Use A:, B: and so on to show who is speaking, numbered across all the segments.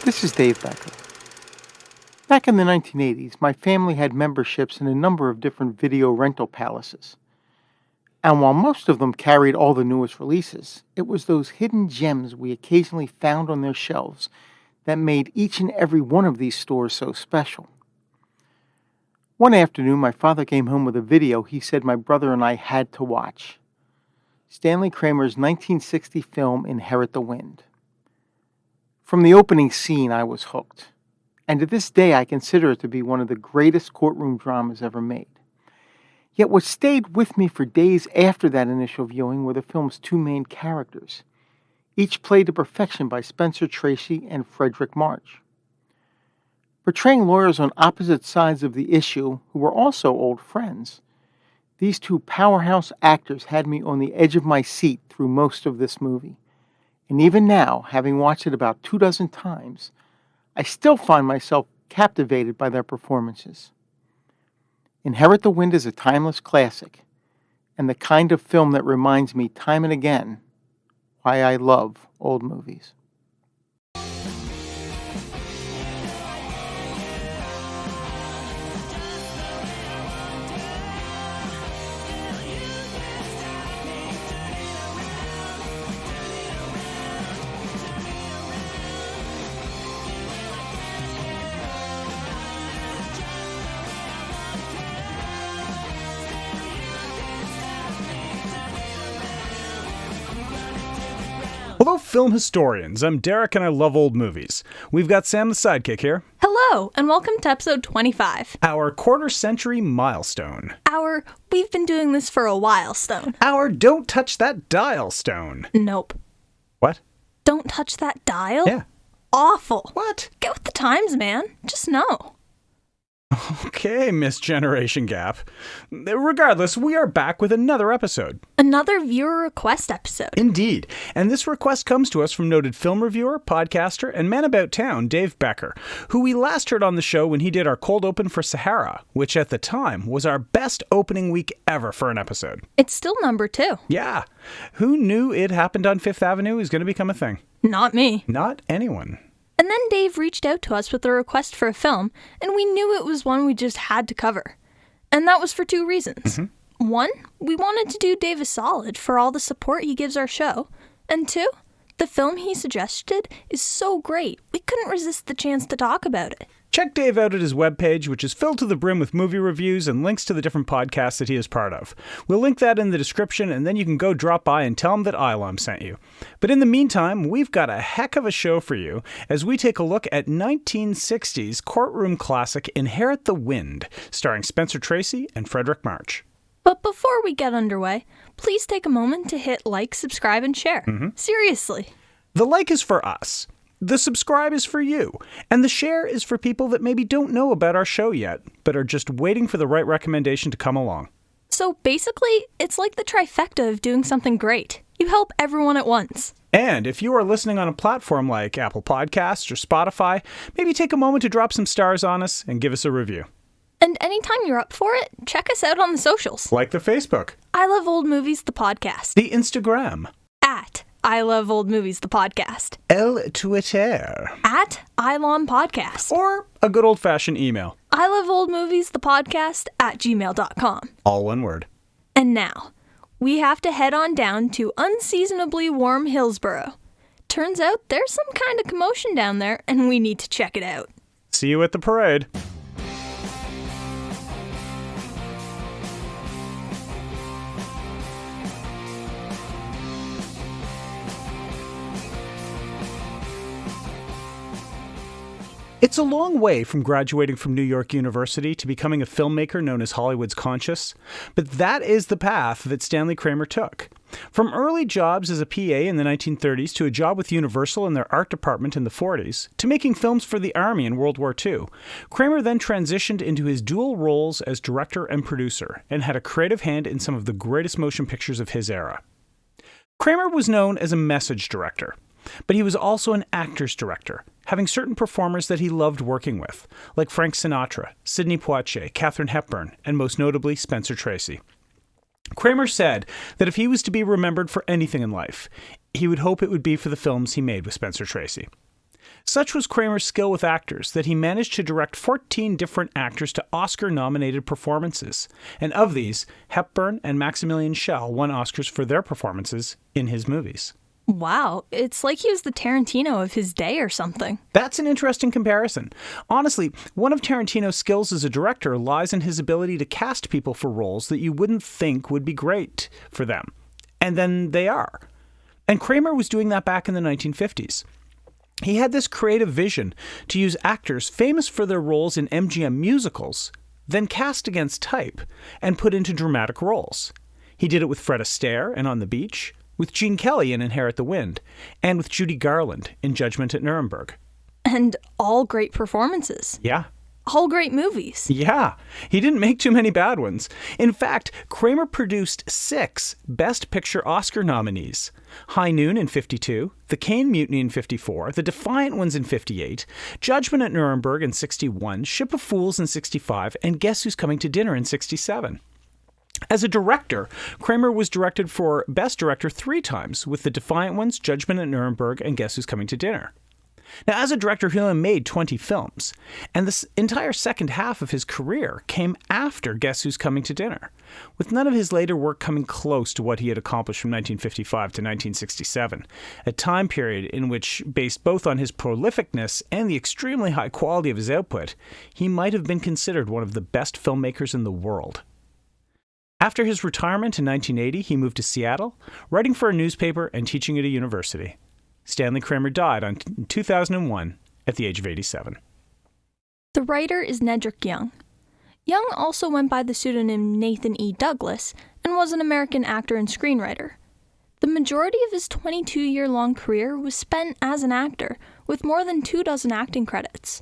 A: This is Dave Becker. Back in the 1980s, my family had memberships in a number of different video rental palaces. And while most of them carried all the newest releases, it was those hidden gems we occasionally found on their shelves that made each and every one of these stores so special. One afternoon, my father came home with a video he said my brother and I had to watch. Stanley Kramer's 1960 film, Inherit the Wind. From the opening scene, I was hooked. And to this day, I consider it to be one of the greatest courtroom dramas ever made. Yet what stayed with me for days after that initial viewing were the film's two main characters, each played to perfection by Spencer Tracy and Frederick March. Portraying lawyers on opposite sides of the issue who were also old friends, these two powerhouse actors had me on the edge of my seat through most of this movie. And even now, having watched it about 24 times, I still find myself captivated by their performances. Inherit the Wind is a timeless classic, and the kind of film that reminds me time and again why I love old movies.
B: Hello, film historians. I'm Derek and I love old movies. We've got Sam the sidekick here.
C: Hello, and welcome to episode 25.
B: Our quarter-century milestone.
C: Our we've been doing this for a while stone.
B: Our don't touch that dial stone.
C: Nope.
B: What?
C: Don't touch that dial?
B: Yeah.
C: Awful.
B: What?
C: Get with the times, man. Just know.
B: Okay, Miss Generation Gap. Regardless, we are back with another episode.
C: Another viewer request episode.
B: Indeed. And this request comes to us from noted film reviewer, podcaster, and man about town, Dave Becker, who we last heard on the show when he did our cold open for Sahara, which at the time was our best opening week ever for an episode.
C: It's still number 2.
B: Yeah. Who knew It Happened on Fifth Avenue is going to become a thing?
C: Not me.
B: Not anyone.
C: And then Dave reached out to us with a request for a film, and we knew it was one we just had to cover. And that was for 2 reasons. One, we wanted to do Dave a solid for all the support he gives our show. And 2, the film he suggested is so great, we couldn't resist the chance to talk about it.
B: Check Dave out at his webpage, which is filled to the brim with movie reviews and links to the different podcasts that he is part of. We'll link that in the description, and then you can go drop by and tell him that ILOM sent you. But in the meantime, we've got a heck of a show for you as we take a look at 1960s courtroom classic Inherit the Wind, starring Spencer Tracy and Frederick March.
C: But before we get underway, please take a moment to hit like, subscribe, and share. Seriously.
B: The like is for us. The subscribe is for you, and the share is for people that maybe don't know about our show yet, but are just waiting for the right recommendation to come along.
C: So basically, it's like the trifecta of doing something great. You help everyone at once.
B: And if you are listening on a platform like Apple Podcasts or Spotify, maybe take a moment to drop some stars on us and give us a review.
C: And anytime you're up for it, check us out on the socials.
B: Like the Facebook.
C: I Love Old Movies, the podcast.
B: The Instagram.
C: At I Love Old Movies, the podcast.
B: El Twitter.
C: At ILOM Podcast.
B: Or a good old-fashioned email.
C: I Love Old Movies, the podcast at gmail.com.
B: All one word.
C: And now, we have to head on down to unseasonably warm Hillsborough. Turns out there's some kind of commotion down there, and we need to check it out.
B: See you at the parade. It's a long way from graduating from New York University to becoming a filmmaker known as Hollywood's conscious, but that is the path that Stanley Kramer took. From early jobs as a PA in the 1930s to a job with Universal in their art department in the 40s, to making films for the Army in World War II, Kramer then transitioned into his dual roles as director and producer, and had a creative hand in some of the greatest motion pictures of his era. Kramer was known as a message director, but he was also an actor's director, having certain performers that he loved working with, like Frank Sinatra, Sidney Poitier, Katharine Hepburn, and most notably Spencer Tracy. Kramer said that if he was to be remembered for anything in life, he would hope it would be for the films he made with Spencer Tracy. Such was Kramer's skill with actors that he managed to direct 14 different actors to Oscar-nominated performances. And of these, Hepburn and Maximilian Schell won Oscars for their performances in his movies.
C: Wow, it's like he was the Tarantino of his day or something.
B: That's an interesting comparison. Honestly, one of Tarantino's skills as a director lies in his ability to cast people for roles that you wouldn't think would be great for them. And then they are. And Kramer was doing that back in the 1950s. He had this creative vision to use actors famous for their roles in MGM musicals, then cast against type and put into dramatic roles. He did it with Fred Astaire in On the Beach, with Gene Kelly in Inherit the Wind, and with Judy Garland in Judgment at Nuremberg.
C: And all great performances.
B: Yeah.
C: All great movies.
B: Yeah, he didn't make too many bad ones. In fact, Kramer produced 6 Best Picture Oscar nominees. High Noon in 52, The Caine Mutiny in 54, The Defiant Ones in 58, Judgment at Nuremberg in 61, Ship of Fools in 65, and Guess Who's Coming to Dinner in 67. As a director, Kramer was directed for Best Director 3 times, with The Defiant Ones, Judgment at Nuremberg, and Guess Who's Coming to Dinner. Now, as a director, he only made 20 films, and this entire second half of his career came after Guess Who's Coming to Dinner, with none of his later work coming close to what he had accomplished from 1955 to 1967, a time period in which, based both on his prolificness and the extremely high quality of his output, he might have been considered one of the best filmmakers in the world. After his retirement in 1980, he moved to Seattle, writing for a newspaper and teaching at a university. Stanley Kramer died in 2001 at the age of 87.
C: The writer is Nedrick Young. Young also went by the pseudonym Nathan E. Douglas and was an American actor and screenwriter. The majority of his 22-year-long career was spent as an actor, with more than 24 acting credits.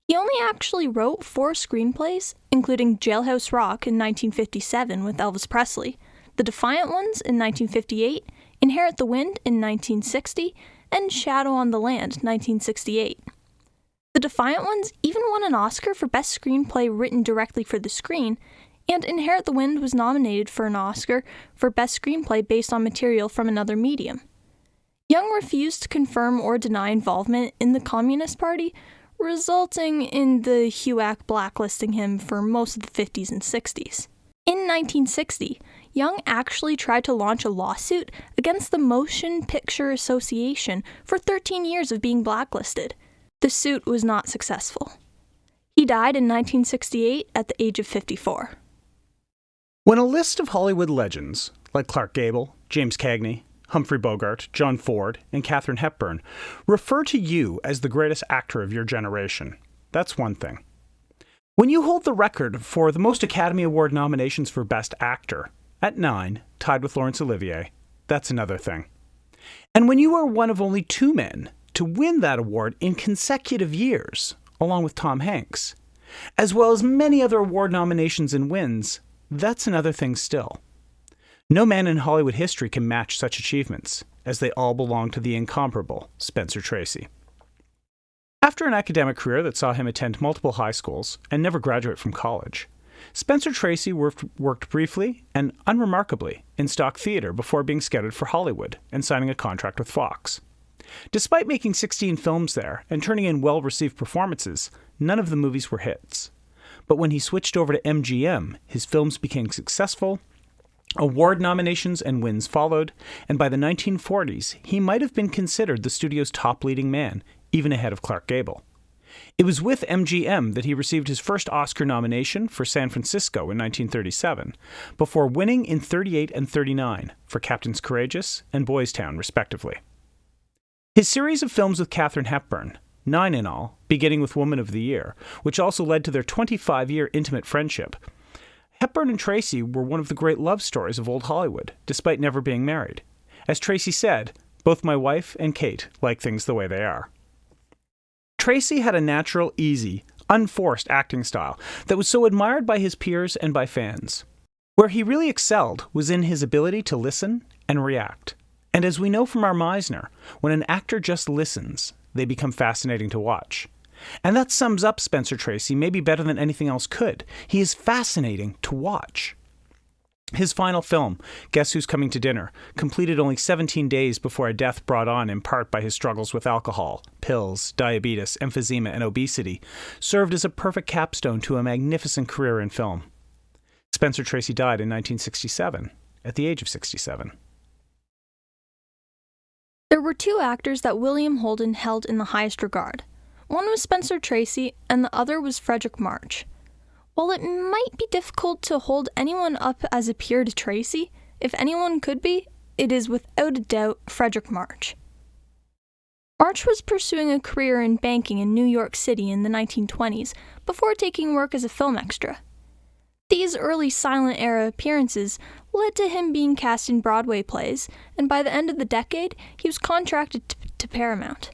C: He only actually wrote 4 screenplays, including Jailhouse Rock in 1957 with Elvis Presley, The Defiant Ones in 1958, Inherit the Wind in 1960, and Shadow on the Land, 1968. The Defiant Ones even won an Oscar for Best Screenplay written directly for the screen, and Inherit the Wind was nominated for an Oscar for Best Screenplay based on material from another medium. Young refused to confirm or deny involvement in the Communist Party, resulting in the HUAC blacklisting him for most of the 50s and 60s. In 1960, Young actually tried to launch a lawsuit against the Motion Picture Association for 13 years of being blacklisted. The suit was not successful. He died in 1968 at the age of 54.
B: When a list of Hollywood legends, like Clark Gable, James Cagney, Humphrey Bogart, John Ford, and Katharine Hepburn, refer to you as the greatest actor of your generation, that's one thing. When you hold the record for the most Academy Award nominations for Best Actor, at 9, tied with Laurence Olivier, that's another thing. And when you are one of only 2 men to win that award in consecutive years, along with Tom Hanks, as well as many other award nominations and wins, that's another thing still. No man in Hollywood history can match such achievements, as they all belong to the incomparable Spencer Tracy. After an academic career that saw him attend multiple high schools and never graduate from college, Spencer Tracy worked briefly and unremarkably in stock theater before being scouted for Hollywood and signing a contract with Fox. Despite making 16 films there and turning in well-received performances, none of the movies were hits. But when he switched over to MGM, his films became successful, award nominations and wins followed, and by the 1940s, he might have been considered the studio's top leading man, even ahead of Clark Gable. It was with MGM that he received his first Oscar nomination for San Francisco in 1937, before winning in 38 and 39 for Captains Courageous and Boys Town, respectively. His series of films with Katharine Hepburn, 9 in all, beginning with Woman of the Year, which also led to their 25-year intimate friendship. Hepburn and Tracy were one of the great love stories of old Hollywood, despite never being married. As Tracy said, both my wife and Kate like things the way they are. Tracy had a natural, easy, unforced acting style that was so admired by his peers and by fans. Where he really excelled was in his ability to listen and react. And as we know from our Meisner, when an actor just listens, they become fascinating to watch. And that sums up Spencer Tracy maybe better than anything else could. He is fascinating to watch. His final film, Guess Who's Coming to Dinner, completed only 17 days before a death brought on in part by his struggles with alcohol, pills, diabetes, emphysema, and obesity, served as a perfect capstone to a magnificent career in film. Spencer Tracy died in 1967, at the age of 67.
C: There were two actors that William Holden held in the highest regard. One was Spencer Tracy, and the other was Frederick March. While it might be difficult to hold anyone up as a peer to Tracy, if anyone could be, it is without a doubt Frederick March. March was pursuing a career in banking in New York City in the 1920s before taking work as a film extra. These early silent-era appearances led to him being cast in Broadway plays, and by the end of the decade, he was contracted to Paramount.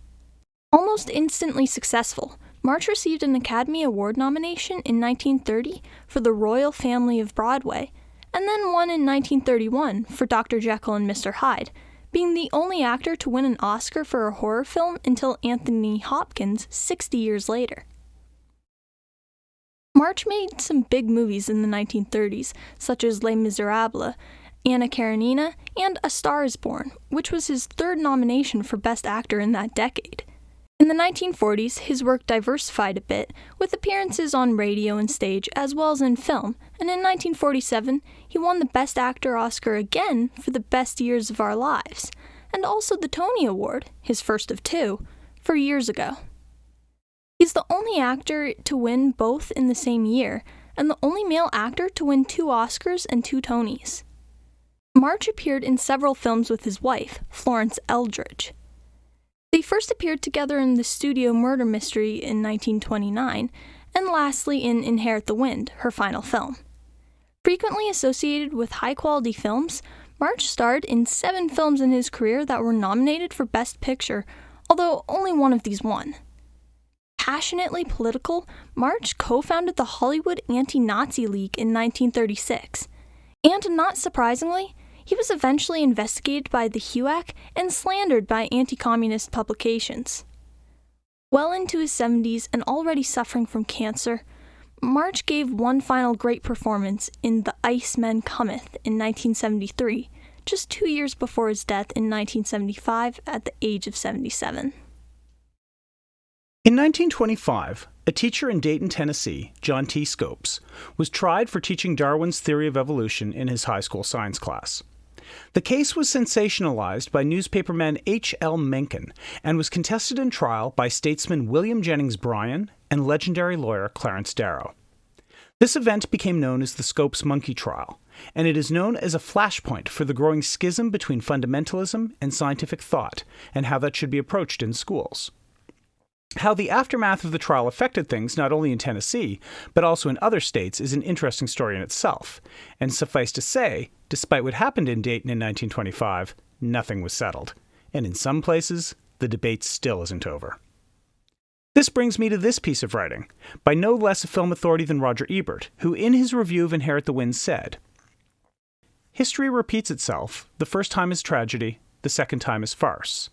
C: Almost instantly successful, March received an Academy Award nomination in 1930 for The Royal Family of Broadway, and then one in 1931 for Dr. Jekyll and Mr. Hyde, being the only actor to win an Oscar for a horror film until Anthony Hopkins 60 years later. March made some big movies in the 1930s, such as Les Miserables, Anna Karenina, and A Star is Born, which was his third nomination for Best Actor in that decade. In the 1940s, his work diversified a bit, with appearances on radio and stage as well as in film, and in 1947, he won the Best Actor Oscar again for The Best Years of Our Lives, and also the Tony Award, his first of two, for Years Ago. He's the only actor to win both in the same year, and the only male actor to win 2 Oscars and 2 Tonys. March appeared in several films with his wife, Florence Eldridge. They first appeared together in The Studio Murder Mystery in 1929, and lastly in Inherit the Wind, her final film. Frequently associated with high-quality films, March starred in 7 films in his career that were nominated for Best Picture, although only one of these won. Passionately political, March co-founded the Hollywood Anti-Nazi League in 1936, and not surprisingly, he was eventually investigated by the HUAC and slandered by anti-communist publications. Well into his 70s and already suffering from cancer, March gave one final great performance in The Iceman Cometh in 1973, just 2 years before his death in 1975 at the age of 77.
B: In 1925, a teacher in Dayton, Tennessee, John T. Scopes, was tried for teaching Darwin's theory of evolution in his high school science class. The case was sensationalized by newspaperman H. L. Mencken and was contested in trial by statesman William Jennings Bryan and legendary lawyer Clarence Darrow. This event became known as the Scopes Monkey Trial, and it is known as a flashpoint for the growing schism between fundamentalism and scientific thought and how that should be approached in schools. How the aftermath of the trial affected things not only in Tennessee, but also in other states is an interesting story in itself, and suffice to say, despite what happened in Dayton in 1925, nothing was settled, and in some places, the debate still isn't over. This brings me to this piece of writing, by no less a film authority than Roger Ebert, who in his review of Inherit the Wind said, "History repeats itself, the first time is tragedy, the second time is farce.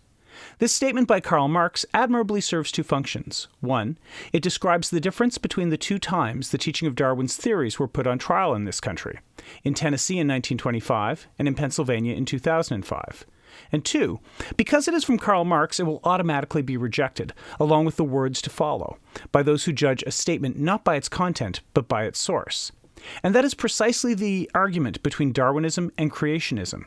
B: This statement by Karl Marx admirably serves 2 functions. 1, it describes the difference between the 2 times the teaching of Darwin's theories were put on trial in this country, in Tennessee in 1925 and in Pennsylvania in 2005. And 2, because it is from Karl Marx, it will automatically be rejected, along with the words to follow, by those who judge a statement not by its content, but by its source. And that is precisely the argument between Darwinism and creationism.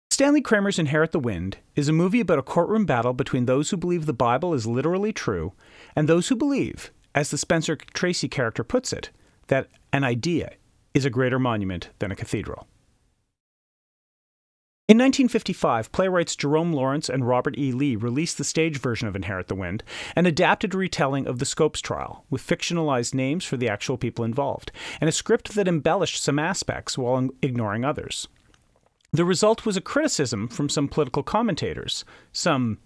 B: Stanley Kramer's Inherit the Wind is a movie about a courtroom battle between those who believe the Bible is literally true and those who believe, as the Spencer Tracy character puts it, that an idea is a greater monument than a cathedral." In 1955, playwrights Jerome Lawrence and Robert E. Lee released the stage version of Inherit the Wind, an adapted retelling of the Scopes trial, with fictionalized names for the actual people involved, and a script that embellished some aspects while ignoring others. The result was a criticism from some political commentators, some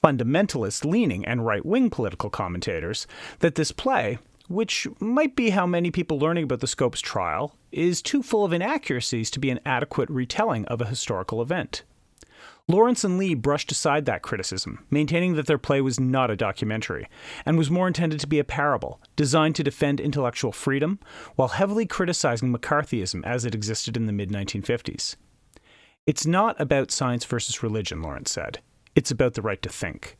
B: fundamentalist-leaning and right-wing political commentators, that this play, which might be how many people learning about the Scopes trial, is too full of inaccuracies to be an adequate retelling of a historical event. Lawrence and Lee brushed aside that criticism, maintaining that their play was not a documentary, and was more intended to be a parable, designed to defend intellectual freedom, while heavily criticizing McCarthyism as it existed in the mid-1950s. It's not about science versus religion, Lawrence said. It's about the right to think.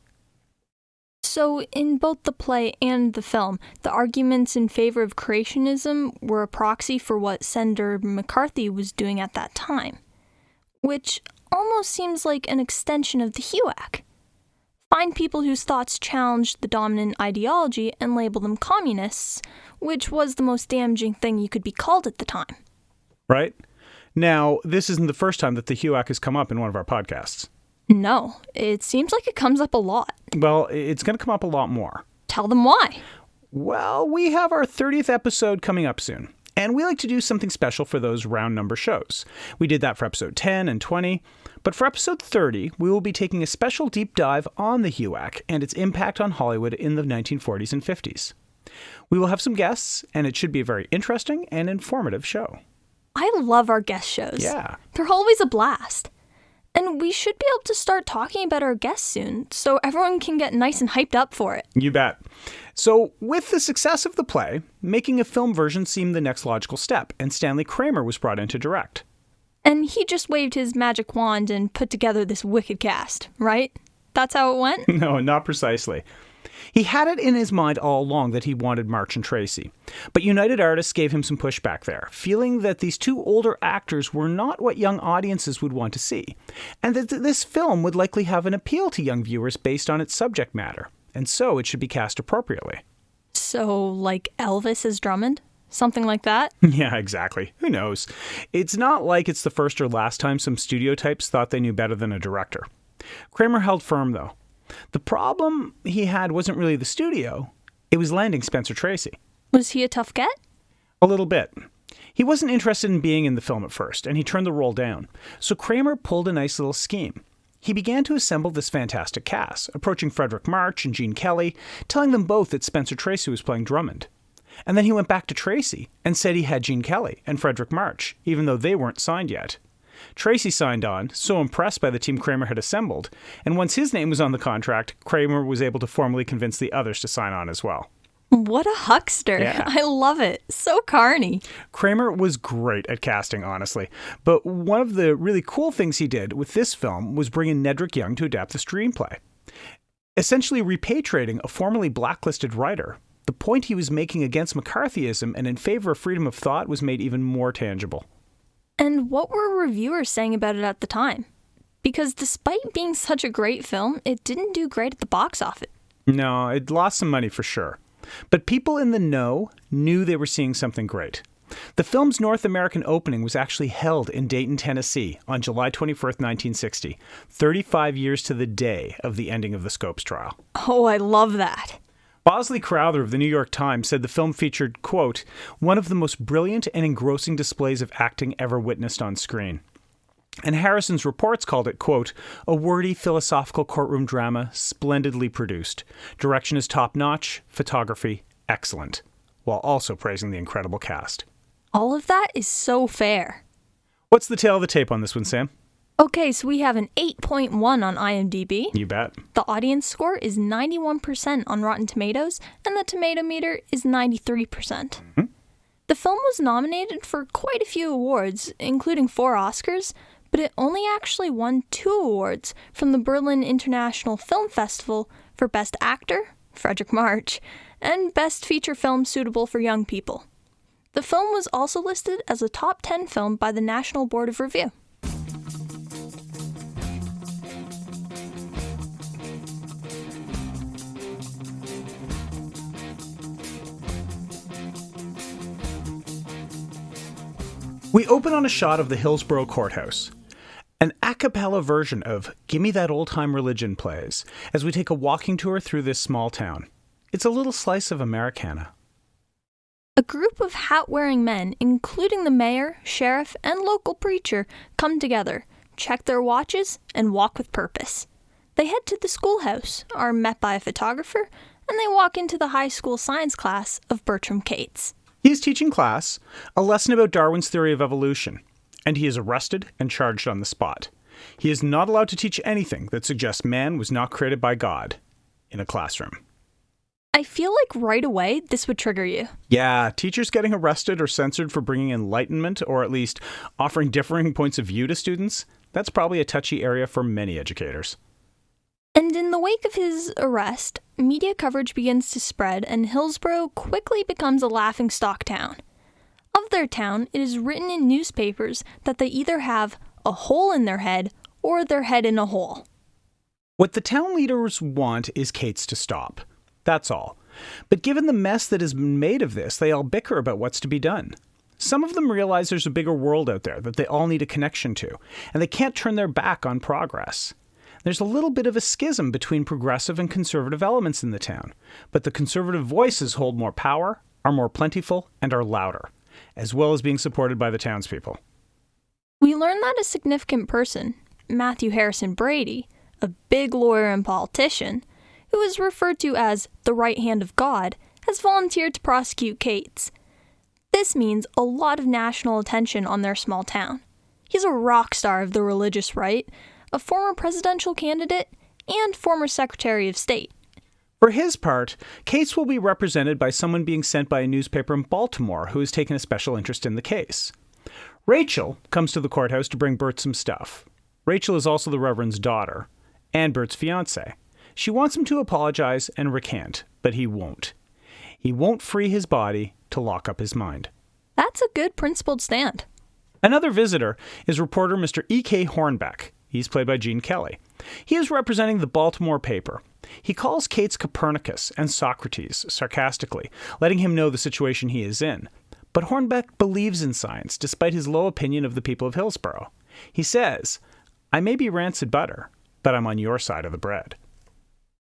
C: So, in both the play and the film, the arguments in favor of creationism were a proxy for what Senator McCarthy was doing at that time, which almost seems like an extension of the HUAC. Find people whose thoughts challenged the dominant ideology and label them communists, which was the most damaging thing you could be called at the time.
B: Right? Now, this isn't the first time that the HUAC has come up in one of our podcasts.
C: No, it seems like it comes up a lot.
B: Well, it's going to come up a lot more.
C: Tell them why.
B: Well, we have our 30th episode coming up soon, and we like to do something special for those round number shows. We did that for episode 10 and 20, but for episode 30, we will be taking a special deep dive on the HUAC and its impact on Hollywood in the 1940s and 50s. We will have some guests, and it should be a very interesting and informative show.
C: I love our guest shows.
B: Yeah.
C: They're always a blast. And we should be able to start talking about our guests soon, so everyone can get nice and hyped up for it.
B: You bet. So, with the success of the play, making a film version seemed the next logical step, and Stanley Kramer was brought in to direct.
C: And he just waved his magic wand and put together this wicked cast, right? That's how it went?
B: No, not precisely. He had it in his mind all along that he wanted March and Tracy. But United Artists gave him some pushback there, feeling that these two older actors were not what young audiences would want to see, and that this film would likely have an appeal to young viewers based on its subject matter, and so it should be cast appropriately.
C: So, like Elvis as Drummond? Something like that?
B: Yeah, exactly. Who knows? It's not like it's the first or last time some studio types thought they knew better than a director. Kramer held firm, though. The problem he had wasn't really the studio. It was landing Spencer Tracy.
C: Was he a tough get?
B: A little bit. He wasn't interested in being in the film at first, and he turned the role down. So Kramer pulled a nice little scheme. He began to assemble this fantastic cast, approaching Frederick March and Gene Kelly, telling them both that Spencer Tracy was playing Drummond. And then he went back to Tracy and said he had Gene Kelly and Frederick March, even though they weren't signed yet. Tracy signed on, so impressed by the team Kramer had assembled, and once his name was on the contract, Kramer was able to formally convince the others to sign on as well.
C: What a huckster.
B: Yeah.
C: I love it. So carny.
B: Kramer was great at casting, honestly, but one of the really cool things he did with this film was bring in Nedrick Young to adapt the screenplay. Essentially repatriating a formerly blacklisted writer, the point he was making against McCarthyism and in favor of freedom of thought was made even more tangible.
C: And what were reviewers saying about it at the time? Because despite being such a great film, it didn't do great at the box office.
B: No, it lost some money for sure. But people in the know knew they were seeing something great. The film's North American opening was actually held in Dayton, Tennessee on July 21st, 1960, 35 years to the day of the ending of the Scopes trial.
C: Oh, I love that.
B: Bosley Crowther of the New York Times said the film featured, quote, one of the most brilliant and engrossing displays of acting ever witnessed on screen. And Harrison's reports called it, quote, a wordy philosophical courtroom drama, splendidly produced. Direction is top-notch, photography excellent, while also praising the incredible cast.
C: All of that is so fair.
B: What's the tail of the tape on this one, Sam?
C: Okay, so we have an 8.1 on IMDb.
B: You bet.
C: The audience score is 91% on Rotten Tomatoes, and the tomato meter is 93%.
B: Mm-hmm.
C: The film was nominated for quite a few awards, including 4 Oscars, but it only actually won 2 awards from the Berlin International Film Festival for Best Actor, Frederick March, and Best Feature Film Suitable for Young People. The film was also listed as a top 10 film by the National Board of Review.
B: We open on a shot of the Hillsborough Courthouse. An a cappella version of Gimme That Old Time Religion plays as we take a walking tour through this small town. It's a little slice of Americana.
C: A group of hat-wearing men, including the mayor, sheriff, and local preacher, come together, check their watches, and walk with purpose. They head to the schoolhouse, are met by a photographer, and they walk into the high school science class of Bertram Cates.
B: He is teaching class a lesson about Darwin's theory of evolution, and he is arrested and charged on the spot. He is not allowed to teach anything that suggests man was not created by God in a classroom.
C: I feel like right away this would trigger you.
B: Yeah, teachers getting arrested or censored for bringing enlightenment or at least offering differing points of view to students, that's probably a touchy area for many educators.
C: And in the wake of his arrest, media coverage begins to spread and Hillsborough quickly becomes a laughingstock town. Of their town, it is written in newspapers that they either have a hole in their head or their head in a hole.
B: What the town leaders want is Kate's to stop. That's all. But given the mess that has been made of this, they all bicker about what's to be done. Some of them realize there's a bigger world out there that they all need a connection to, and they can't turn their back on progress. There's a little bit of a schism between progressive and conservative elements in the town, but the conservative voices hold more power, are more plentiful, and are louder, as well as being supported by the townspeople.
C: We learn that a significant person, Matthew Harrison Brady, a big lawyer and politician, who is referred to as the right hand of God, has volunteered to prosecute Kate's. This means a lot of national attention on their small town. He's a rock star of the religious right, a former presidential candidate, and former Secretary of State.
B: For his part, Kate's will be represented by someone being sent by a newspaper in Baltimore who has taken a special interest in the case. Rachel comes to the courthouse to bring Bert some stuff. Rachel is also the Reverend's daughter, and Bert's fiancée. She wants him to apologize and recant, but he won't. He won't free his body to lock up his mind.
C: That's a good principled stand.
B: Another visitor is reporter Mr. E.K. Hornbeck. He's played by Gene Kelly. He is representing the Baltimore paper. He calls Kate's Copernicus and Socrates sarcastically, letting him know the situation he is in. But Hornbeck believes in science, despite his low opinion of the people of Hillsborough. He says, "I may be rancid butter, but I'm on your side of the bread."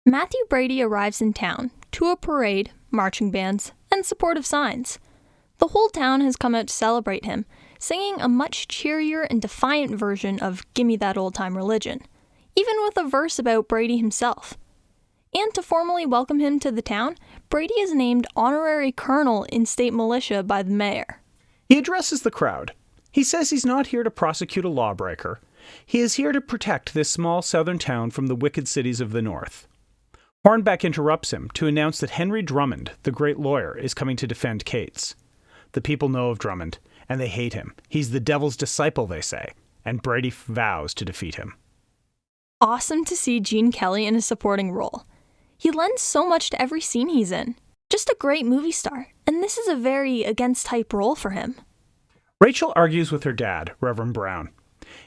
C: Matthew Brady arrives in town to a parade, marching bands, and supportive signs. The whole town has come out to celebrate him, singing a much cheerier and defiant version of Gimme That Old Time Religion, even with a verse about Brady himself. And to formally welcome him to the town, Brady is named honorary colonel in state militia by the mayor.
B: He addresses the crowd. He says he's not here to prosecute a lawbreaker. He is here to protect this small southern town from the wicked cities of the north. Hornbeck interrupts him to announce that Henry Drummond, the great lawyer, is coming to defend Kate's. The people know of Drummond, and they hate him. He's the devil's disciple, they say, and Brady vows to defeat him.
C: Awesome to see Gene Kelly in a supporting role. He lends so much to every scene he's in. Just a great movie star, and this is a very against-type role for him.
B: Rachel argues with her dad, Reverend Brown.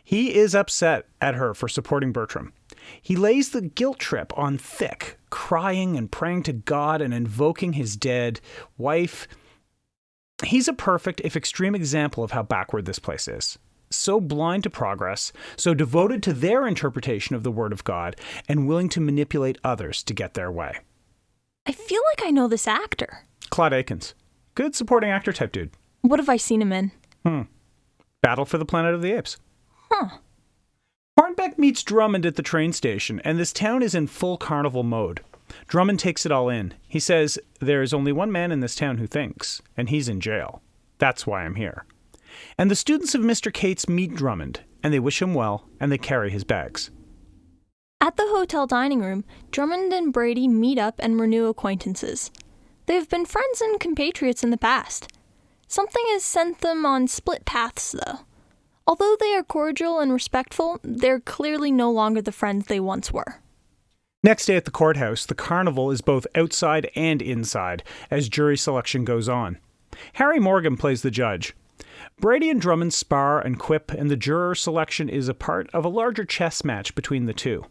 B: He is upset at her for supporting Bertram. He lays the guilt trip on thick, crying and praying to God and invoking his dead wife. He's a perfect, if extreme, example of how backward this place is. So blind to progress, so devoted to their interpretation of the Word of God, and willing to manipulate others to get their way.
C: I feel like I know this actor.
B: Claude Akins. Good supporting actor type dude.
C: What have I seen him in?
B: Battle for the Planet of the Apes.
C: Huh.
B: Hornbeck meets Drummond at the train station, and this town is in full carnival mode. Drummond takes it all in. He says, "There is only one man in this town who thinks, and he's in jail. That's why I'm here." And the students of Mr. Kate's meet Drummond, and they wish him well, and they carry his bags.
C: At the hotel dining room, Drummond and Brady meet up and renew acquaintances. They have been friends and compatriots in the past. Something has sent them on split paths, though. Although they are cordial and respectful, they're clearly no longer the friends they once were.
B: Next day at the courthouse, the carnival is both outside and inside, as jury selection goes on. Harry Morgan plays the judge. Brady and Drummond spar and quip, and the juror selection is a part of a larger chess match between the two.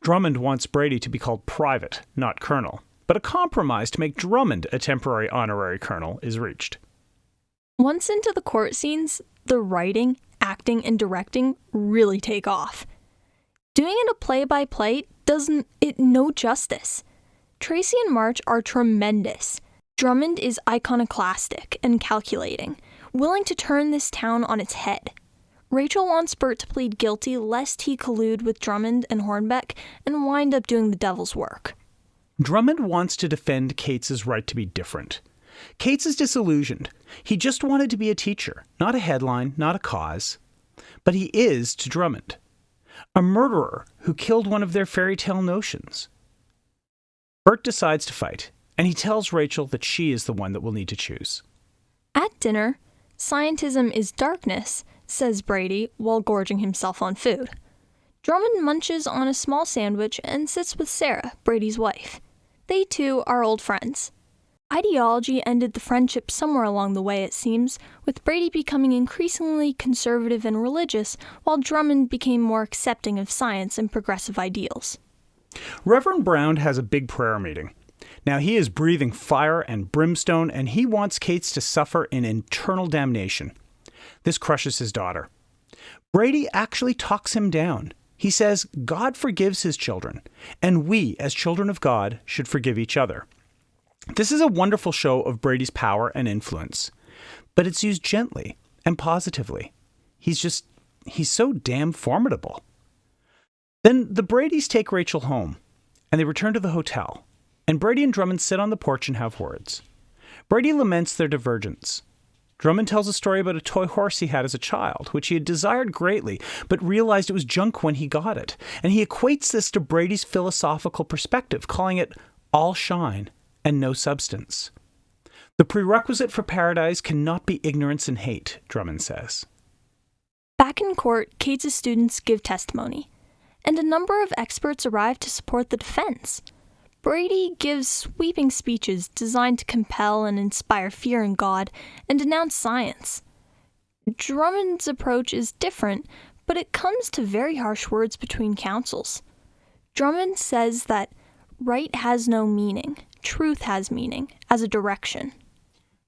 B: Drummond wants Brady to be called Private, not Colonel, but a compromise to make Drummond a temporary honorary colonel is reached.
C: Once into the court scenes, the writing, acting, and directing really take off. Doing it a play-by-play doesn't it no justice. Tracy and March are tremendous. Drummond is iconoclastic and calculating, willing to turn this town on its head. Rachel wants Bert to plead guilty lest he collude with Drummond and Hornbeck and wind up doing the devil's work.
B: Drummond wants to defend Kate's right to be different. Kate's is disillusioned. He just wanted to be a teacher, not a headline, not a cause. But he is to Drummond. A murderer who killed one of their fairy tale notions. Bert decides to fight, and he tells Rachel that she is the one that will need to choose.
C: At dinner, scientism is darkness, says Brady while gorging himself on food. Drummond munches on a small sandwich and sits with Sarah, Brady's wife. They too are old friends. Ideology ended the friendship somewhere along the way, it seems, with Brady becoming increasingly conservative and religious, while Drummond became more accepting of science and progressive ideals.
B: Reverend Brown has a big prayer meeting. Now he is breathing fire and brimstone, and he wants Kate's to suffer in eternal damnation. This crushes his daughter. Brady actually talks him down. He says God forgives his children, and we, as children of God, should forgive each other. This is a wonderful show of Brady's power and influence, but it's used gently and positively. He's so damn formidable. Then the Bradys take Rachel home, and they return to the hotel, and Brady and Drummond sit on the porch and have words. Brady laments their divergence. Drummond tells a story about a toy horse he had as a child, which he had desired greatly, but realized it was junk when he got it, and he equates this to Brady's philosophical perspective, calling it all shine and no substance. The prerequisite for paradise cannot be ignorance and hate, Drummond says.
C: Back in court, Kate's students give testimony, and a number of experts arrive to support the defense. Brady gives sweeping speeches designed to compel and inspire fear in God and denounce science. Drummond's approach is different, but it comes to very harsh words between counsels. Drummond says that right has no meaning, truth has meaning, as a direction.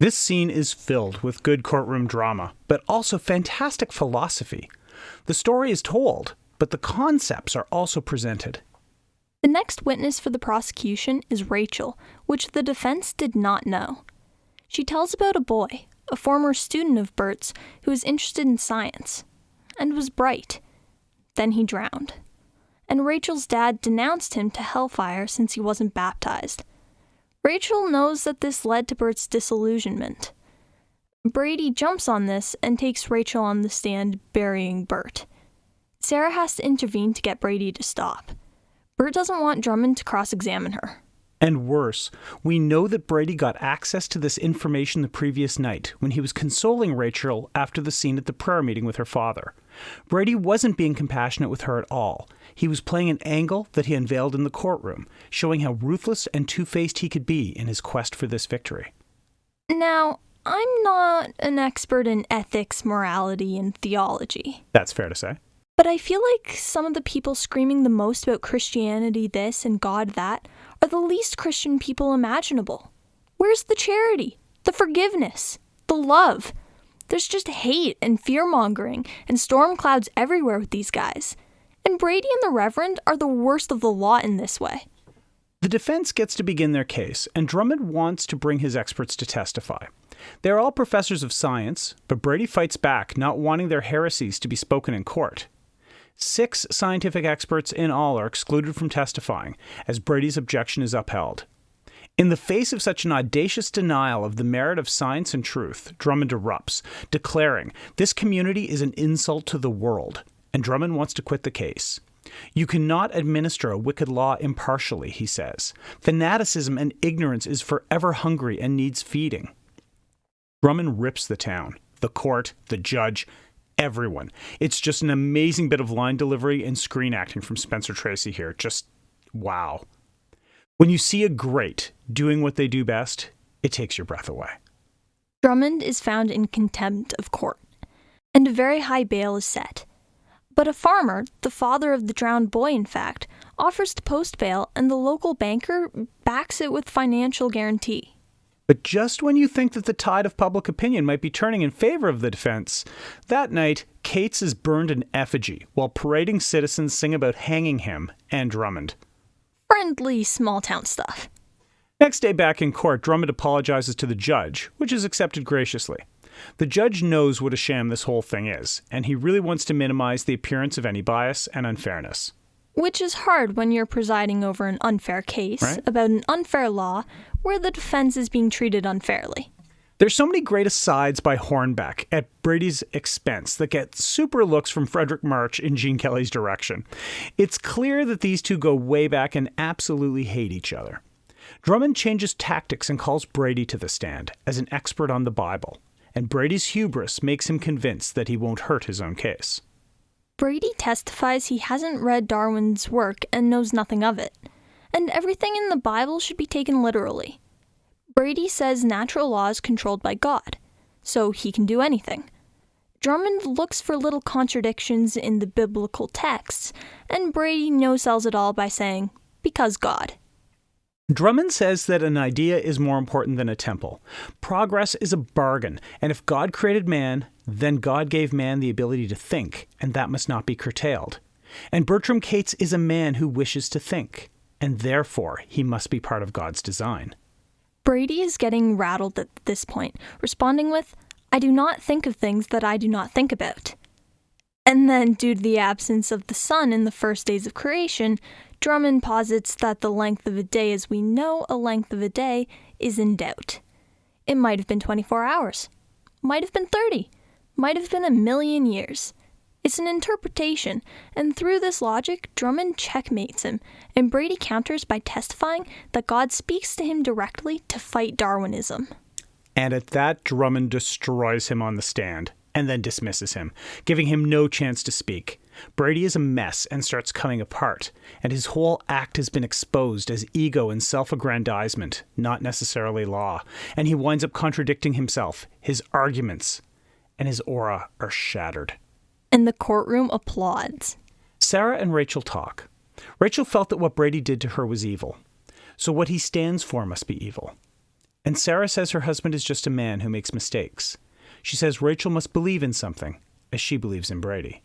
B: This scene is filled with good courtroom drama, but also fantastic philosophy. The story is told, but the concepts are also presented.
C: The next witness for the prosecution is Rachel, which the defense did not know. She tells about a boy, a former student of Bert's, who was interested in science, and was bright. Then he drowned. And Rachel's dad denounced him to hellfire since he wasn't baptized. Rachel knows that this led to Bert's disillusionment. Brady jumps on this and takes Rachel on the stand, burying Bert. Sarah has to intervene to get Brady to stop. Bert doesn't want Drummond to cross-examine her.
B: And worse, we know that Brady got access to this information the previous night when he was consoling Rachel after the scene at the prayer meeting with her father. Brady wasn't being compassionate with her at all. He was playing an angle that he unveiled in the courtroom, showing how ruthless and two-faced he could be in his quest for this victory.
C: Now, I'm not an expert in ethics, morality, and theology.
B: That's fair to say.
C: But I feel like some of the people screaming the most about Christianity this and God that are the least Christian people imaginable. Where's the charity, the forgiveness, the love? There's just hate and fear-mongering and storm clouds everywhere with these guys. And Brady and the Reverend are the worst of the lot in this way.
B: The defense gets to begin their case, and Drummond wants to bring his experts to testify. They are all professors of science, but Brady fights back, not wanting their heresies to be spoken in court. 6 scientific experts in all are excluded from testifying, as Brady's objection is upheld. In the face of such an audacious denial of the merit of science and truth, Drummond erupts, declaring, "This community is an insult to the world," and Drummond wants to quit the case. "You cannot administer a wicked law impartially," he says. "Fanaticism and ignorance is forever hungry and needs feeding." Drummond rips the town, the court, the judge, everyone. It's just an amazing bit of line delivery and screen acting from Spencer Tracy here. Just wow. When you see a great doing what they do best, it takes your breath away.
C: Drummond is found in contempt of court, and a very high bail is set. But a farmer, the father of the drowned boy in fact, offers to post bail, and the local banker backs it with financial guarantee.
B: But just when you think that the tide of public opinion might be turning in favor of the defense, that night, Cates is burned in effigy while parading citizens sing about hanging him and Drummond.
C: Friendly small-town stuff.
B: Next day back in court, Drummond apologizes to the judge, which is accepted graciously. The judge knows what a sham this whole thing is, and he really wants to minimize the appearance of any bias and unfairness.
C: Which is hard when you're presiding over an unfair case
B: Right?
C: about an unfair law where the defense is being treated unfairly.
B: There's so many great asides by Hornbeck at Brady's expense that get super looks from Frederick March in Gene Kelly's direction. It's clear that these two go way back and absolutely hate each other. Drummond changes tactics and calls Brady to the stand as an expert on the Bible, and Brady's hubris makes him convinced that he won't hurt his own case.
C: Brady testifies he hasn't read Darwin's work and knows nothing of it, and everything in the Bible should be taken literally. Brady says natural law is controlled by God, so he can do anything. Drummond looks for little contradictions in the biblical texts, and Brady no-sells it all by saying, because God.
B: Drummond says that an idea is more important than a temple. Progress is a bargain, and if God created man, then God gave man the ability to think, and that must not be curtailed. And Bertram Cates is a man who wishes to think, and therefore he must be part of God's design.
C: Brady is getting rattled at this point, responding with, I do not think of things that I do not think about. And then, due to the absence of the sun in the first days of creation, Drummond posits that the length of a day as we know a length of a day is in doubt. It might have been 24 hours, might have been 30, might have been 1,000,000 years. It's an interpretation, and through this logic, Drummond checkmates him, and Brady counters by testifying that God speaks to him directly to fight Darwinism.
B: And at that, Drummond destroys him on the stand, and then dismisses him, giving him no chance to speak. Brady is a mess and starts coming apart, and his whole act has been exposed as ego and self-aggrandizement, not necessarily law, and he winds up contradicting himself, his arguments, and his aura are shattered.
C: And the courtroom applauds.
B: Sarah and Rachel talk. Rachel felt that what Brady did to her was evil, so what he stands for must be evil. And Sarah says her husband is just a man who makes mistakes. She says Rachel must believe in something, as she believes in Brady.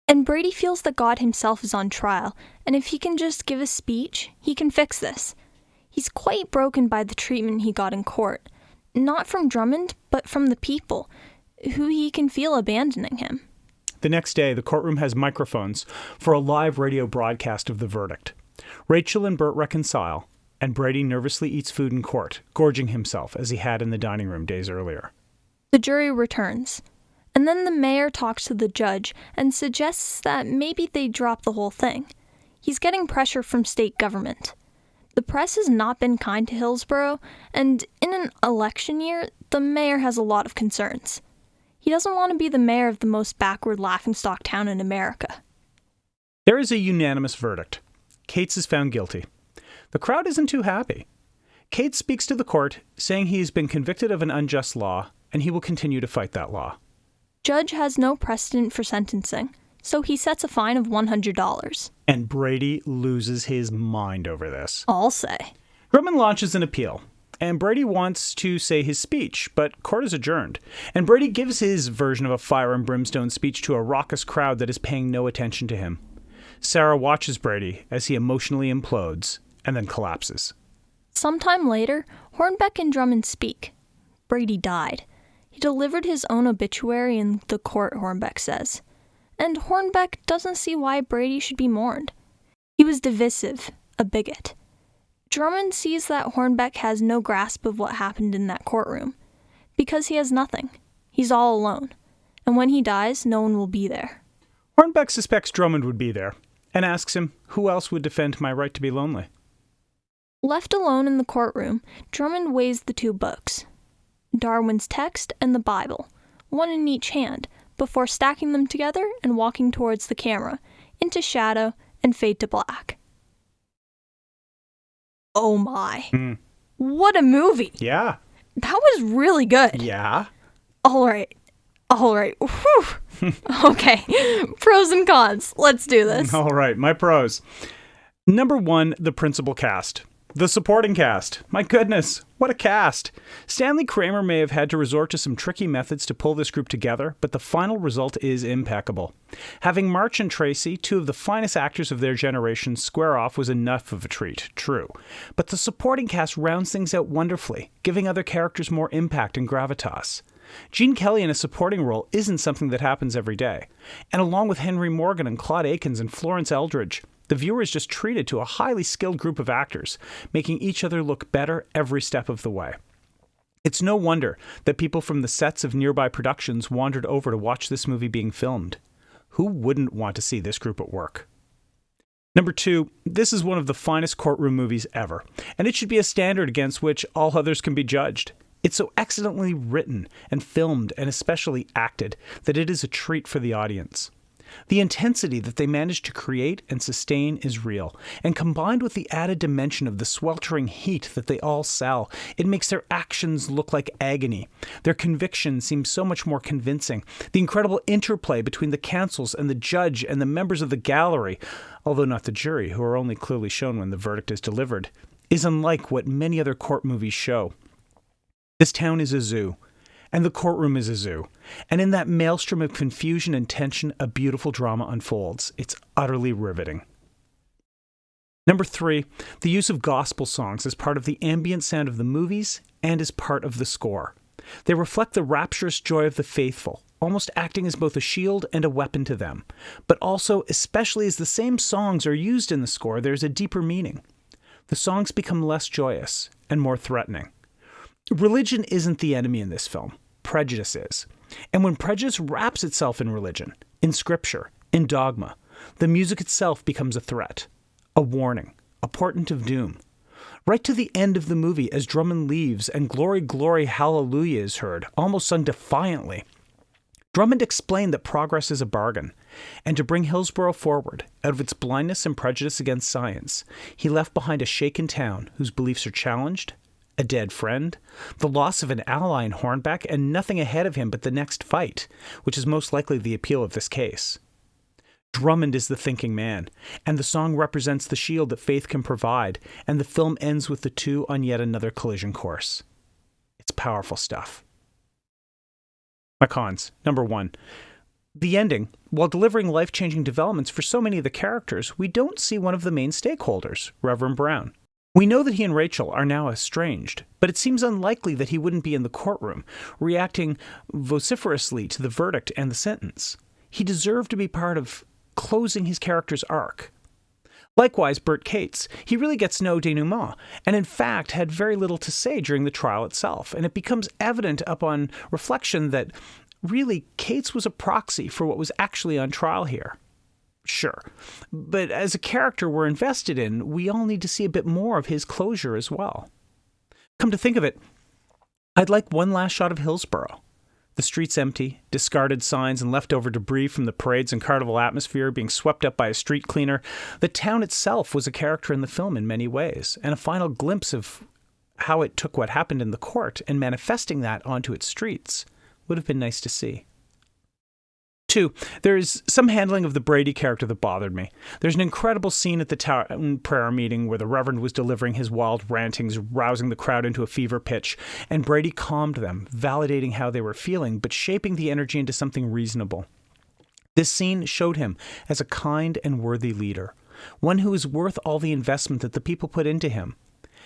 C: And Brady feels that God himself is on trial, and if he can just give a speech, he can fix this. He's quite broken by the treatment he got in court, not from Drummond, but from the people, who he can feel abandoning him.
B: The next day, the courtroom has microphones for a live radio broadcast of the verdict. Rachel and Bert reconcile, and Brady nervously eats food in court, gorging himself as he had in the dining room days earlier.
C: The jury returns, and then the mayor talks to the judge and suggests that maybe they drop the whole thing. He's getting pressure from state government. The press has not been kind to Hillsborough, and in an election year, the mayor has a lot of concerns. He doesn't want to be the mayor of the most backward laughingstock town in America.
B: There is a unanimous verdict. Cates is found guilty. The crowd isn't too happy. Cates speaks to the court, saying he has been convicted of an unjust law, and he will continue to fight that law.
C: Judge has no precedent for sentencing, so he sets a fine of $100.
B: And Brady loses his mind over this.
C: I'll say.
B: Drummond launches an appeal, and Brady wants to say his speech, but court is adjourned. And Brady gives his version of a fire and brimstone speech to a raucous crowd that is paying no attention to him. Sarah watches Brady as he emotionally implodes and then collapses.
C: Sometime later, Hornbeck and Drummond speak. Brady died. He delivered his own obituary in the court, Hornbeck says. And Hornbeck doesn't see why Brady should be mourned. He was divisive, a bigot. Drummond sees that Hornbeck has no grasp of what happened in that courtroom, because he has nothing. He's all alone, and when he dies, no one will be there.
B: Hornbeck suspects Drummond would be there, and asks him, who else would defend my right to be lonely?
C: Left alone in the courtroom, Drummond weighs the two books, Darwin's text and the Bible, one in each hand, before stacking them together and walking towards the camera, into shadow and fade to black. Oh my. What a movie.
B: Yeah.
C: That was really good.
B: Yeah.
C: All right. Whew. Okay. Pros and cons. Let's do this.
B: All right. My pros. Number 1, the principal cast. The supporting cast. My goodness, what a cast. Stanley Kramer may have had to resort to some tricky methods to pull this group together, but the final result is impeccable. Having March and Tracy, two of the finest actors of their generation, square off was enough of a treat, true. But the supporting cast rounds things out wonderfully, giving other characters more impact and gravitas. Gene Kelly in a supporting role isn't something that happens every day. And along with Henry Morgan and Claude Akins and Florence Eldridge, the viewer is just treated to a highly skilled group of actors, making each other look better every step of the way. It's no wonder that people from the sets of nearby productions wandered over to watch this movie being filmed. Who wouldn't want to see this group at work? Number 2, this is one of the finest courtroom movies ever, and it should be a standard against which all others can be judged. It's so excellently written and filmed and especially acted that it is a treat for the audience. The intensity that they managed to create and sustain is real, and combined with the added dimension of the sweltering heat that they all sell, it makes their actions look like agony. Their conviction seems so much more convincing. The incredible interplay between the counsels and the judge and the members of the gallery, although not the jury, who are only clearly shown when the verdict is delivered, is unlike what many other court movies show. This town is a zoo. And the courtroom is a zoo. And in that maelstrom of confusion and tension, a beautiful drama unfolds. It's utterly riveting. Number 3, the use of gospel songs as part of the ambient sound of the movies and as part of the score. They reflect the rapturous joy of the faithful, almost acting as both a shield and a weapon to them. But also, especially as the same songs are used in the score, there's a deeper meaning. The songs become less joyous and more threatening. Religion isn't the enemy in this film. Prejudice is. And when prejudice wraps itself in religion, in scripture, in dogma, the music itself becomes a threat, a warning, a portent of doom. Right to the end of the movie, as Drummond leaves and Glory, Glory, Hallelujah is heard, almost sung defiantly, Drummond explained that progress is a bargain, and to bring Hillsborough forward, out of its blindness and prejudice against science, he left behind a shaken town whose beliefs are challenged, a dead friend, the loss of an ally in Hornbeck, and nothing ahead of him but the next fight, which is most likely the appeal of this case. Drummond is the thinking man, and the song represents the shield that faith can provide, and the film ends with the two on yet another collision course. It's powerful stuff. My cons. Number 1. The ending. While delivering life-changing developments for so many of the characters, we don't see one of the main stakeholders, Reverend Brown. We know that he and Rachel are now estranged, but it seems unlikely that he wouldn't be in the courtroom, reacting vociferously to the verdict and the sentence. He deserved to be part of closing his character's arc. Likewise, Bert Cates. He really gets no denouement, and in fact had very little to say during the trial itself, and it becomes evident upon reflection that really Cates was a proxy for what was actually on trial here. Sure. But as a character we're invested in, we all need to see a bit more of his closure as well. Come to think of it, I'd like one last shot of Hillsborough. The streets empty, discarded signs and leftover debris from the parades and carnival atmosphere being swept up by a street cleaner. The town itself was a character in the film in many ways, and a final glimpse of how it took what happened in the court and manifesting that onto its streets would have been nice to see. 2, there is some handling of the Brady character that bothered me. There's an incredible scene at the town prayer meeting where the Reverend was delivering his wild rantings, rousing the crowd into a fever pitch, and Brady calmed them, validating how they were feeling, but shaping the energy into something reasonable. This scene showed him as a kind and worthy leader, one who is worth all the investment that the people put into him.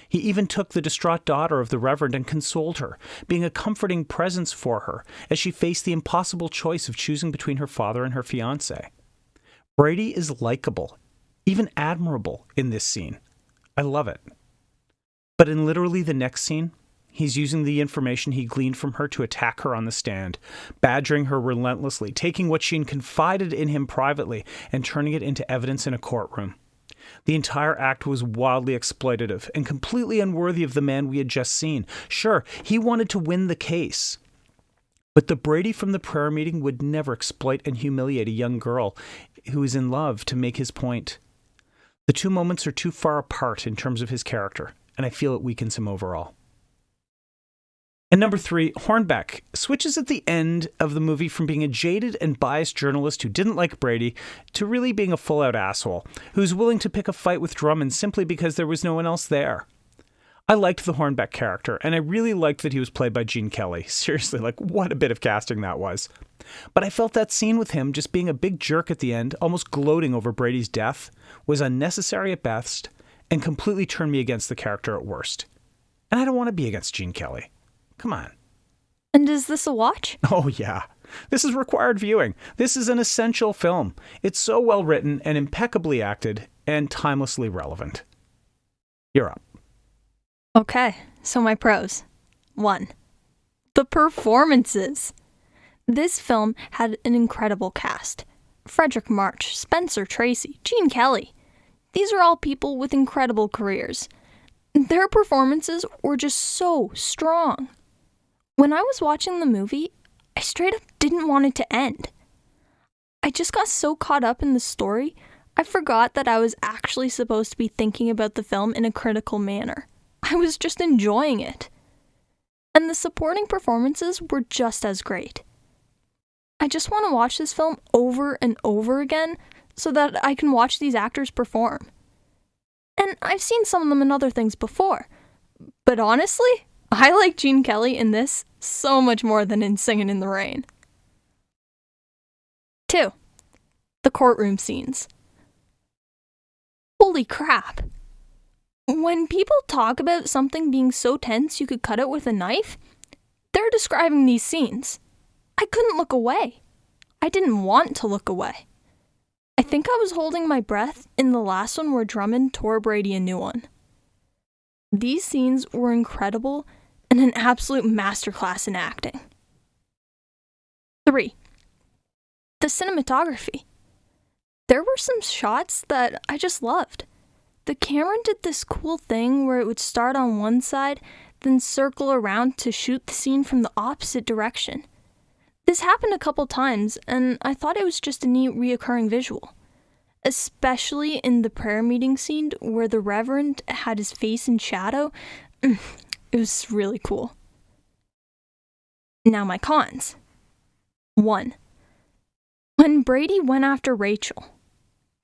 B: He even took the distraught daughter of the Reverend and consoled her, being a comforting presence for her as she faced the impossible choice of choosing between her father and her fiancé. Brady is likable, even admirable in this scene. I love it. But in literally the next scene, he's using the information he gleaned from her to attack her on the stand, badgering her relentlessly, taking what she confided in him privately and turning it into evidence in a courtroom. The entire act was wildly exploitative and completely unworthy of the man we had just seen. Sure, he wanted to win the case. But the Brady from the prayer meeting would never exploit and humiliate a young girl who is in love to make his point. The two moments are too far apart in terms of his character, and I feel it weakens him overall. And number 3, Hornbeck switches at the end of the movie from being a jaded and biased journalist who didn't like Brady to really being a full-out asshole who's willing to pick a fight with Drummond simply because there was no one else there. I liked the Hornbeck character, and I really liked that he was played by Gene Kelly. Seriously, what a bit of casting that was. But I felt that scene with him just being a big jerk at the end, almost gloating over Brady's death, was unnecessary at best and completely turned me against the character at worst. And I don't want to be against Gene Kelly. Come on.
C: And is this a watch?
B: Oh, yeah. This is required viewing. This is an essential film. It's so well written and impeccably acted and timelessly relevant. You're up.
C: Okay, so my pros. 1. The performances. This film had an incredible cast. Frederick March, Spencer Tracy, Gene Kelly. These are all people with incredible careers. Their performances were just so strong. When I was watching the movie, I straight up didn't want it to end. I just got so caught up in the story, I forgot that I was actually supposed to be thinking about the film in a critical manner. I was just enjoying it. And the supporting performances were just as great. I just want to watch this film over and over again so that I can watch these actors perform. And I've seen some of them in other things before. But honestly, I like Gene Kelly in this so much more than in Singin' in the Rain. 2. The courtroom scenes. Holy crap. When people talk about something being so tense you could cut it with a knife, they're describing these scenes. I couldn't look away. I didn't want to look away. I think I was holding my breath in the last one where Drummond tore Brady a new one. These scenes were incredible and an absolute masterclass in acting. 3. The cinematography. There were some shots that I just loved. The camera did this cool thing where it would start on one side, then circle around to shoot the scene from the opposite direction. This happened a couple times, and I thought it was just a neat reoccurring visual. Especially in the prayer meeting scene where the Reverend had his face in shadow. It was really cool. Now my cons. 1. When Brady went after Rachel.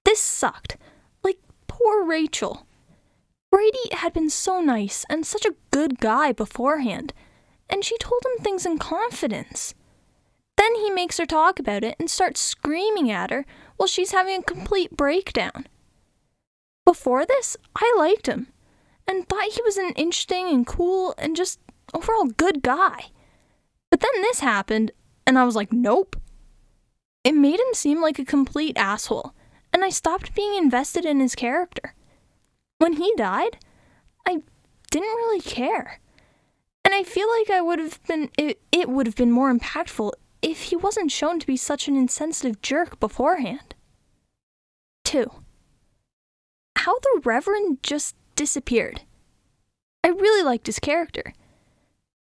C: This sucked. Like, poor Rachel. Brady had been so nice and such a good guy beforehand, and she told him things in confidence. Then he makes her talk about it and starts screaming at her while she's having a complete breakdown. Before this, I liked him and thought he was an interesting and cool and just overall good guy. But then this happened, and I was like, nope. It made him seem like a complete asshole, and I stopped being invested in his character. When he died, I didn't really care. And I feel like it would have been more impactful if he wasn't shown to be such an insensitive jerk beforehand. 2. How the Reverend just disappeared. I really liked his character.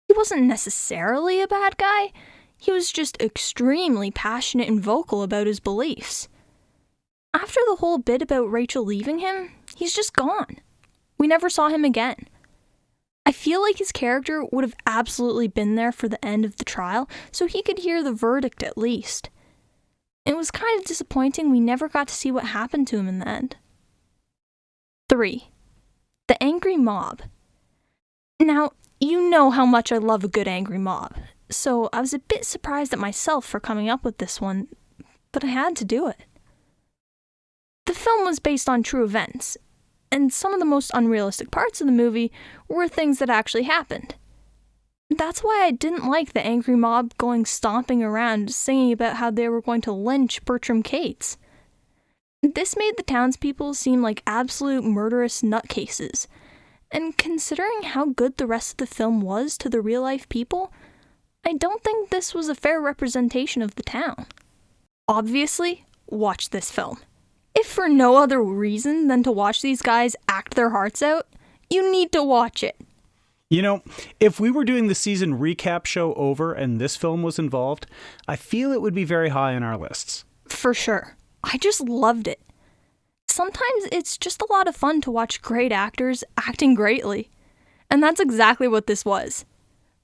C: He wasn't necessarily a bad guy. He was just extremely passionate and vocal about his beliefs. After the whole bit about Rachel leaving him, he's just gone. We never saw him again. I feel like his character would have absolutely been there for the end of the trial, so he could hear the verdict at least. It was kind of disappointing we never got to see what happened to him in the end. 3. The angry mob. Now, you know how much I love a good angry mob, so I was a bit surprised at myself for coming up with this one, but I had to do it. The film was based on true events, and some of the most unrealistic parts of the movie were things that actually happened. That's why I didn't like the angry mob going stomping around singing about how they were going to lynch Bertram Cates. This made the townspeople seem like absolute murderous nutcases, and considering how good the rest of the film was to the real-life people, I don't think this was a fair representation of the town. Obviously, watch this film. If for no other reason than to watch these guys act their hearts out, you need to watch it.
B: You know, if we were doing the season recap show over and this film was involved, I feel it would be very high on our lists.
C: For sure. I just loved it. Sometimes it's just a lot of fun to watch great actors acting greatly. And that's exactly what this was.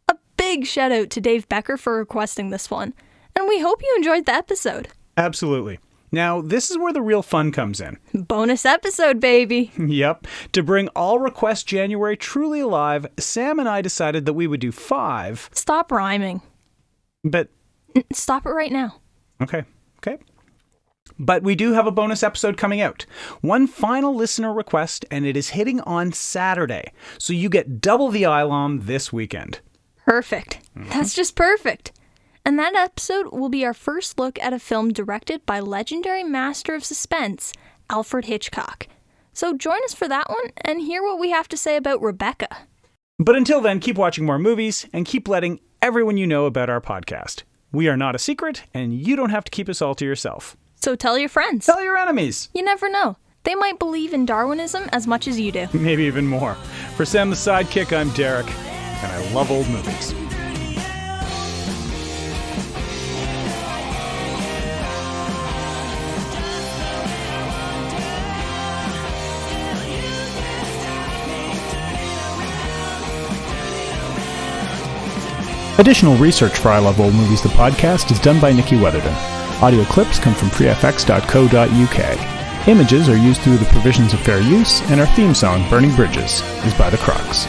C: A big shout out to Dave Becker for requesting this one, and we hope you enjoyed the episode.
B: Absolutely. Now, this is where the real fun comes in.
C: Bonus episode, baby.
B: Yep. To bring all Request January truly alive, Sam and I decided that we would do 5.
C: Stop rhyming.
B: But...
C: Stop it right now.
B: Okay. But we do have a bonus episode coming out. One final listener request, and it is hitting on Saturday. So you get double the ILOM this weekend.
C: Perfect. That's just perfect. And that episode will be our first look at a film directed by legendary master of suspense, Alfred Hitchcock. So join us for that one and hear what we have to say about Rebecca.
B: But until then, keep watching more movies and keep letting everyone you know about our podcast. We are not a secret, and you don't have to keep us all to yourself.
C: So tell your friends.
B: Tell your enemies.
C: You never know. They might believe in Darwinism as much as you do.
B: Maybe even more. For Sam the Sidekick, I'm Derek, and I love old movies. Additional research for I Love Old Movies, the podcast, is done by Nikki Weatherden. Audio clips come from freefx.co.uk. Images are used through the provisions of fair use, and our theme song, Burning Bridges, is by The Crocs.